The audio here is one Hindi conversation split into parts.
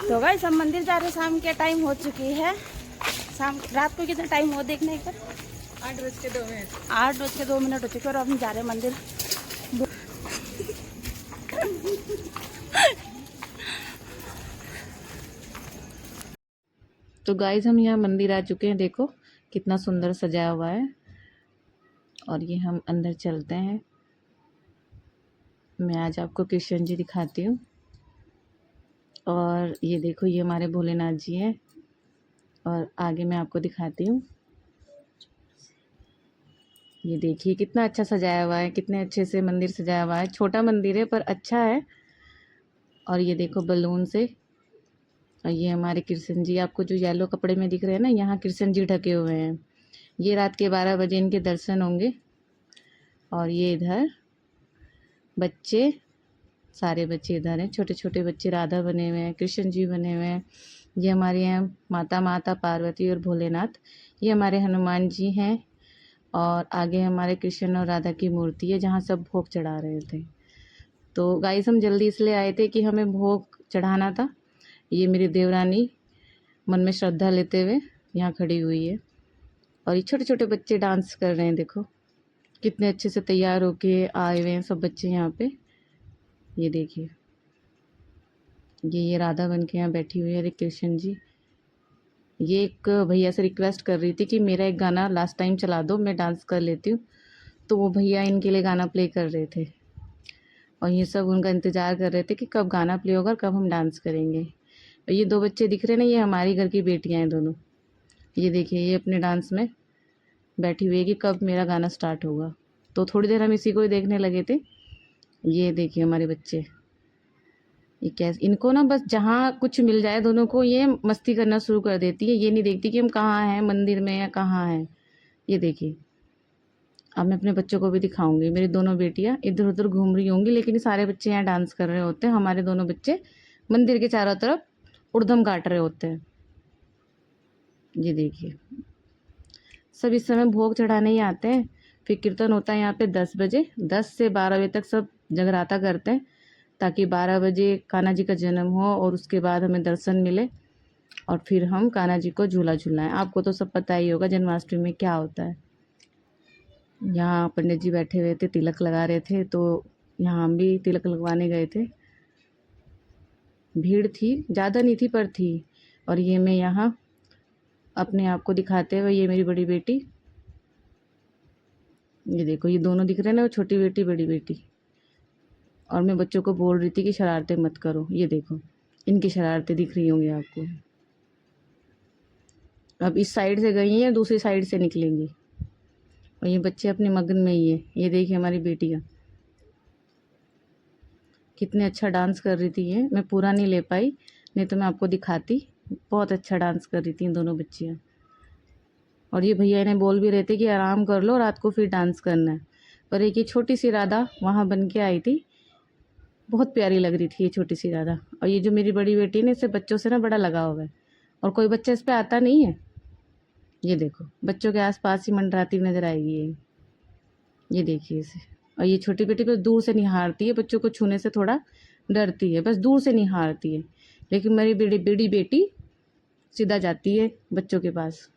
तो गाइस हम मंदिर जा रहे, शाम के टाइम हो चुकी है। शाम रात को कितना टाइम हो देखने पर 8:02। 8:02 हो चुके और अब हम जा रहे हैं मंदिर। तो गाइज हम यहाँ मंदिर आ चुके हैं, देखो कितना सुंदर सजाया हुआ है। और ये हम अंदर चलते हैं। मैं आज आपको कृष्ण जी दिखाती हूँ। और ये देखो, ये हमारे भोलेनाथ जी हैं। और आगे मैं आपको दिखाती हूँ। ये देखिए कितना अच्छा सजाया हुआ है, कितने अच्छे से मंदिर सजाया हुआ है। छोटा मंदिर है पर अच्छा है। और ये देखो बलून से। और ये हमारे कृष्ण जी, आपको जो येलो कपड़े में दिख रहे हैं ना, यहाँ कृष्ण जी ढके हुए हैं। ये रात के 12 बजे इनके दर्शन होंगे। और ये इधर बच्चे, सारे बच्चे इधर हैं। छोटे छोटे बच्चे राधा बने हुए हैं, कृष्ण जी बने हुए हैं। ये हमारे यहाँ माता पार्वती और भोलेनाथ। ये हमारे हनुमान जी हैं। और आगे हमारे कृष्ण और राधा की मूर्ति है, जहाँ सब भोग चढ़ा रहे थे। तो गाइस हम जल्दी इसलिए आए थे कि हमें भोग चढ़ाना था। ये मेरी देवरानी मन में श्रद्धा लेते हुए यहाँ खड़ी हुई है। और ये छोटे छोटे बच्चे डांस कर रहे हैं, देखो कितने अच्छे से तैयार होके आए हुए हैं सब बच्चे यहाँ पे। ये देखिए, ये राधा बन के यहाँ बैठी हुई है। अरे कृष्ण जी, ये एक भैया से रिक्वेस्ट कर रही थी कि मेरा एक गाना लास्ट टाइम चला दो, मैं डांस कर लेती हूँ। तो वो भैया इनके लिए गाना प्ले कर रहे थे। और ये सब उनका इंतज़ार कर रहे थे कि कब गाना प्ले होगा और कब हम डांस करेंगे। और ये दो बच्चे दिख रहे हैं ना, ये हमारी घर की बेटियाँ हैं दोनों। ये देखिए, ये अपने डांस में बैठी हुई है कि कब मेरा गाना स्टार्ट होगा। तो थोड़ी देर हम इसी को ही देखने लगे थे। ये देखिए हमारे बच्चे, ये कैसे, इनको ना बस जहाँ कुछ मिल जाए दोनों को ये मस्ती करना शुरू कर देती है। ये नहीं देखती कि हम कहाँ हैं, मंदिर में या कहाँ हैं। ये देखिए, अब मैं अपने बच्चों को भी दिखाऊंगी। मेरी दोनों बेटियां इधर उधर घूम रही होंगी, लेकिन ये सारे बच्चे यहाँ डांस कर रहे होते हैं। हमारे दोनों बच्चे मंदिर के चारों तरफ उड़दम काट रहे होते हैं। ये देखिए, सब इस समय भोग चढ़ाने ही आते हैं। फिर कीर्तन होता है यहाँ पे 10 बजे, 10 से 12 बजे तक सब जगराता करते हैं, ताकि 12 बजे कान्हा जी का जन्म हो और उसके बाद हमें दर्शन मिले। और फिर हम कान्हा जी को झूला झूलाएं। आपको तो सब पता ही होगा जन्माष्टमी में क्या होता है। यहाँ पंडित जी बैठे हुए थे, तिलक लगा रहे थे, तो यहाँ हम भी तिलक लगवाने गए थे। भीड़ थी, ज़्यादा नहीं थी पर थी। और ये मैं यहाँ अपने आप को दिखाते हुए, ये मेरी बड़ी बेटी, ये देखो ये दोनों दिख रहे हैं ना, वो छोटी बेटी बड़ी बेटी। और मैं बच्चों को बोल रही थी कि शरारतें मत करो। ये देखो इनकी शरारतें दिख रही होंगी आपको। अब इस साइड से गई हैं, दूसरी साइड से निकलेंगी। और ये बच्चे अपने मगन में ही है। ये देखिए हमारी बेटियाँ कितने अच्छा डांस कर रही थी। ये मैं पूरा नहीं ले पाई, नहीं तो मैं आपको दिखाती। बहुत अच्छा डांस कर रही थी दोनों बच्चियाँ। और ये भैया इन्हें बोल भी रहे थे कि आराम कर लो, रात को फिर डांस करना है। पर एक ये छोटी सी राधा वहाँ बन के आई थी, बहुत प्यारी लग रही थी ये छोटी सी राधा। और ये जो मेरी बड़ी बेटी है ना, इससे बच्चों से ना बड़ा लगाव है। और कोई बच्चा इस पर आता नहीं है। ये देखो बच्चों के आसपास ही मंडराती नजर आएगी ये देखिए इसे। और ये छोटी बेटी बस दूर से निहारती है, बच्चों को छूने से थोड़ा डरती है, बस दूर से निहारती है। लेकिन मेरी बड़ी बड़ी बेटी सीधा जाती है बच्चों के पास।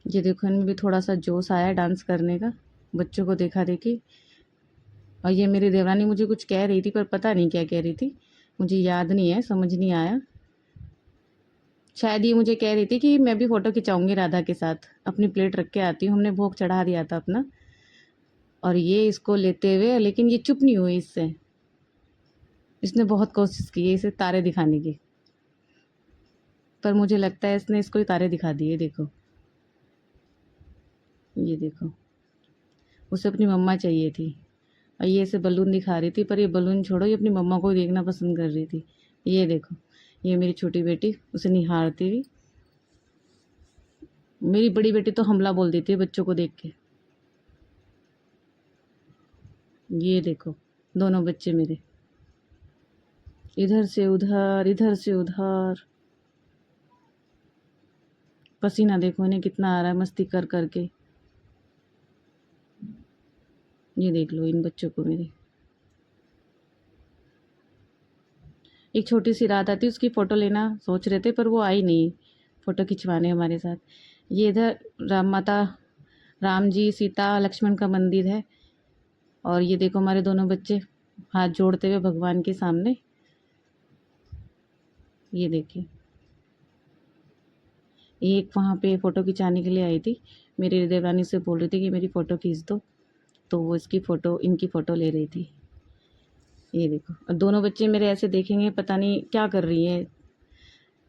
ये देखो इनमें भी थोड़ा सा जोश आया डांस करने का, बच्चों को देखा देखी। और ये मेरी देवरानी मुझे कुछ कह रही थी, पर पता नहीं क्या कह रही थी, मुझे याद नहीं है, समझ नहीं आया। शायद ये मुझे कह रही थी कि मैं भी फ़ोटो खिंचाऊंगी राधा के साथ, अपनी प्लेट रख के आती हूँ। हमने भोग चढ़ा दिया था अपना। और ये इसको लेते हुए, लेकिन ये चुप नहीं हुई इससे। इसने बहुत कोशिश की है इसे तारे दिखाने की, पर मुझे लगता है इसने इसको ही तारे दिखा दिए। देखो ये देखो, उसे अपनी मम्मा चाहिए थी। और ये इसे बलून दिखा रही थी, पर ये बलून छोड़ो, ये अपनी मम्मा को देखना पसंद कर रही थी। ये देखो, ये मेरी छोटी बेटी उसे निहारती हुई। मेरी बड़ी बेटी तो हमला बोल देती है बच्चों को देख के। ये देखो दोनों बच्चे मेरे इधर से उधर, इधर से उधर। पसीना देखो इन्हें कितना आ रहा है मस्ती कर करके। ये देख लो इन बच्चों को मेरे। एक छोटी सी राधा थी, उसकी फ़ोटो लेना सोच रहे थे पर वो आई नहीं फ़ोटो खिंचवाने हमारे साथ। ये इधर राम जी सीता लक्ष्मण का मंदिर है। और ये देखो हमारे दोनों बच्चे हाथ जोड़ते हुए भगवान के सामने। ये देखिए, एक वहाँ पे फ़ोटो खिंचाने के लिए आई थी, मेरी देवरानी से बोल रही थी कि मेरी फ़ोटो खींच दो, तो वो इनकी फ़ोटो ले रही थी। ये देखो, और दोनों बच्चे मेरे ऐसे देखेंगे, पता नहीं क्या कर रही हैं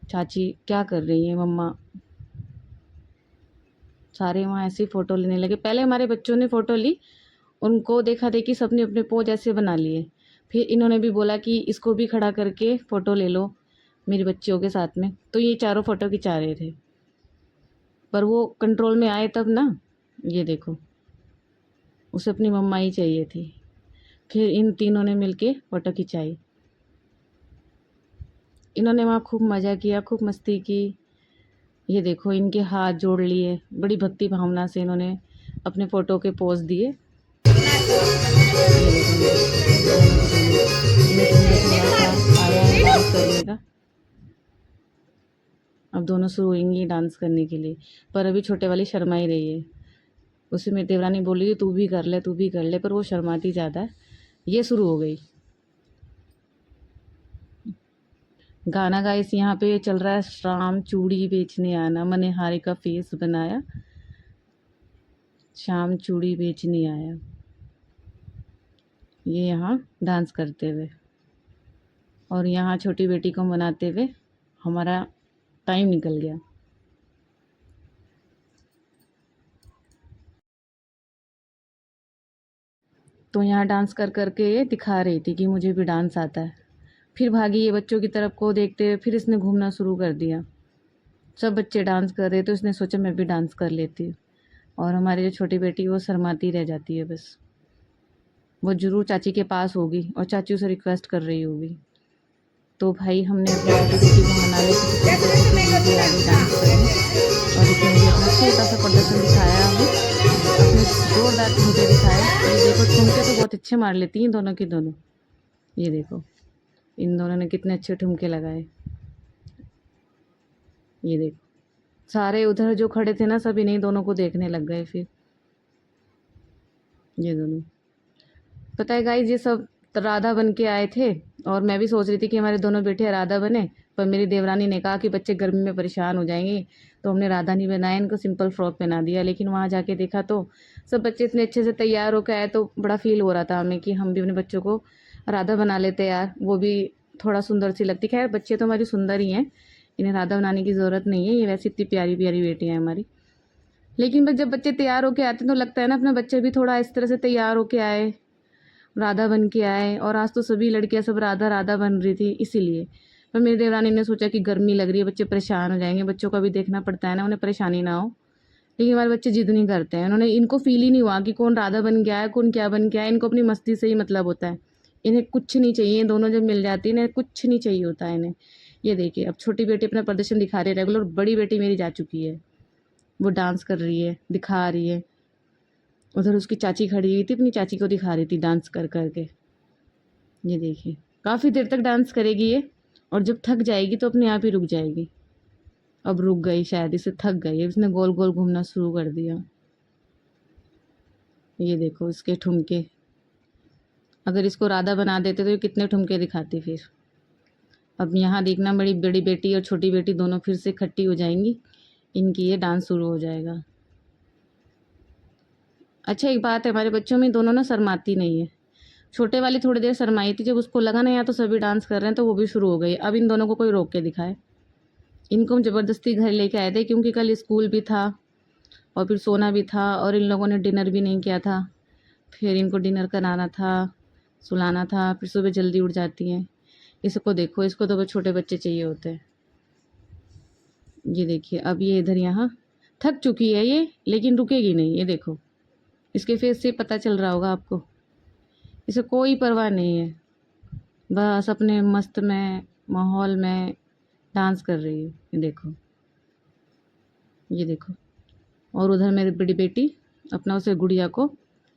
चाची, क्या कर रही हैं मम्मा। सारे वहाँ ऐसे ही फ़ोटो लेने लगे। पहले हमारे बच्चों ने फ़ोटो ली, उनको देखा-देखी सबने अपने पोज़ ऐसे बना लिए। फिर इन्होंने भी बोला कि इसको भी खड़ा करके फ़ोटो ले लो मेरी बच्चियों के साथ में। तो ये चारों फ़ोटो खिंचा रहे थे, पर वो कंट्रोल में आए तब ना। ये देखो, उसे अपनी मम्मा ही चाहिए थी। फिर इन तीनों ने मिलके फ़ोटो खिंचाई। इन्होंने वहाँ खूब मज़ा किया, खूब मस्ती की। ये देखो, इनके हाथ जोड़ लिए, बड़ी भक्ति भावना से इन्होंने अपने फ़ोटो के पोज़ दिए। ये देखो इन्हें थोड़ा-सा आया है डांस करने का। अब दोनों शुरू होंगी डांस करने के लिए, पर अभी छोटे वाली शर्मा ही रही है। उसे मेरी देवरानी बोल रही है तू भी कर ले, तू भी कर ले, पर वो शर्माती ज़्यादा है। ये शुरू हो गई। गाना गाइस यहाँ पे चल रहा है, शाम चूड़ी बेचने आना, मनिहारी का फेस बनाया, शाम चूड़ी बेचने आया। ये यहाँ डांस करते हुए और यहाँ छोटी बेटी को मनाते हुए हमारा टाइम निकल गया। तो यहाँ डांस कर कर के ये दिखा रही थी कि मुझे भी डांस आता है। फिर भागी ये बच्चों की तरफ को देखते हुए, फिर इसने घूमना शुरू कर दिया। सब बच्चे डांस कर रहे तो इसने सोचा मैं भी डांस कर लेती हूँ। और हमारी जो छोटी बेटी वो शर्माती रह जाती है बस। वो ज़रूर चाची के पास होगी और चाची उसे रिक्वेस्ट कर रही होगी। तो भाई हमने अपनी छोटी बेटी को मना लिया कि तुम भी आगे डांस करें। और इसने भी अपना छोटा सा प्रदर्शन दिखाया, हमें अपने जोरदार ठुमके दिखाए। ये देखो, ठुमके तो बहुत अच्छे मार लेती हैं दोनों की दोनों। ये देखो, इन दोनों ने कितने अच्छे ठुमके लगाए। ये देखो, सारे उधर जो खड़े थे ना, सब इन्हीं दोनों को देखने लग गए फिर। ये दोनों, पता है गाइस, ये सब राधा बन के आए थे। और मैं भी सोच रही थी कि हमारे दोनों बेटे राधा बने, पर मेरी देवरानी ने कहा कि बच्चे गर्मी में परेशान हो जाएंगे, तो हमने राधा नहीं बनाया, इनको सिंपल फ्रॉक पहना दिया। लेकिन वहाँ जाके देखा तो सब बच्चे इतने अच्छे से तैयार होकर आए, तो बड़ा फील हो रहा था हमें कि हम भी अपने बच्चों को राधा बना लेते यार, वो भी थोड़ा सुंदर सी लगती। खैर बच्चे तो हमारी सुंदर ही हैं, इन्हें राधा बनाने की ज़रूरत नहीं है, ये वैसे इतनी प्यारी प्यारी बेटियाँ हैं हमारी। लेकिन बस जब बच्चे तैयार होके आते हैं तो लगता है ना अपना बच्चे भी थोड़ा इस तरह से तैयार होके आए, राधा बन के आए। और आज तो सभी लड़कियां सब राधा राधा बन रही थी इसीलिए। पर मेरी देवरानी ने सोचा कि गर्मी लग रही है, बच्चे परेशान हो जाएंगे, बच्चों का भी देखना पड़ता है ना, उन्हें परेशानी ना हो। लेकिन हमारे बच्चे जिद नहीं करते हैं, उन्होंने, इनको फील ही नहीं हुआ कि कौन राधा बन गया है, कौन क्या बन गया है। इनको अपनी मस्ती से ही मतलब होता है, इन्हें कुछ नहीं चाहिए। दोनों जब मिल जाती है इन्हें कुछ नहीं चाहिए होता है इन्हें। ये देखिए, अब छोटी बेटी अपना प्रदर्शन दिखा रही है रेगुलर, बड़ी बेटी मेरी जा चुकी है, वो डांस कर रही है, दिखा रही है। उधर उसकी चाची खड़ी हुई थी, अपनी चाची को दिखा रही थी डांस कर करके। ये देखिए, काफ़ी देर तक डांस करेगी ये, और जब थक जाएगी तो अपने आप ही रुक जाएगी। अब रुक गई शायद, इसे थक गई है, इसने गोल गोल घूमना शुरू कर दिया। ये देखो इसके ठुमके, अगर इसको राधा बना देते तो ये कितने ठुमके दिखाती फिर। अब यहाँ देखना, बड़ी बड़ी बेटी और छोटी बेटी दोनों फिर से इकट्ठी हो जाएंगी, इनकी ये डांस शुरू हो जाएगा। अच्छा एक बात है, हमारे बच्चों में दोनों ना शर्माती नहीं है। छोटे वाली थोड़ी देर शर्माई थी, जब उसको लगा ना यहाँ तो सभी डांस कर रहे हैं तो वो भी शुरू हो गई। अब इन दोनों को कोई रोक के दिखाए। इनको हम ज़बरदस्ती घर लेके आए थे क्योंकि कल स्कूल भी था और फिर सोना भी था, और इन लोगों ने डिनर भी नहीं किया था। फिर इनको डिनर कराना था, सुलाना था, फिर सुबह जल्दी उठ जाती हैं। इसको देखो, इसको तो बस छोटे बच्चे चाहिए होते हैं। ये देखिए, अब ये इधर यहाँ थक चुकी है ये, लेकिन रुकेगी नहीं। ये देखो, इसके फेस से पता चल रहा होगा आपको, इसे कोई परवाह नहीं है, बस अपने मस्त में माहौल में डांस कर रही है। ये देखो, ये देखो। और उधर मेरी बड़ी बेटी अपना उसे गुड़िया को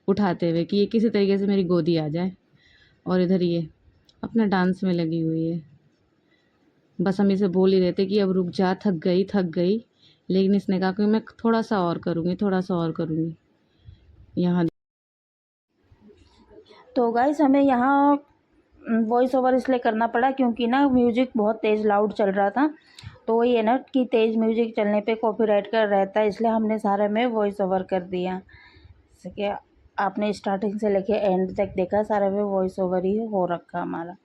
उठाते हुए कि ये किसी तरीके से मेरी गोदी आ जाए, और इधर ये अपना डांस में लगी हुई है। बस हम इसे बोल ही रहे थे कि अब रुक जा, थक गई, लेकिन इसने कहा कि मैं थोड़ा सा और करूँगी। यहाँ तो गाइस हमें यहाँ वॉइस ओवर इसलिए करना पड़ा क्योंकि ना म्यूज़िक बहुत तेज़ लाउड चल रहा था, तो वही है ना कि तेज़ म्यूज़िक चलने पे कॉपीराइट का रहता है, इसलिए हमने सारे में वॉइस ओवर कर दिया। जैसे कि आपने स्टार्टिंग से लेके एंड तक देखा, सारे में वॉइस ओवर ही हो रखा हमारा।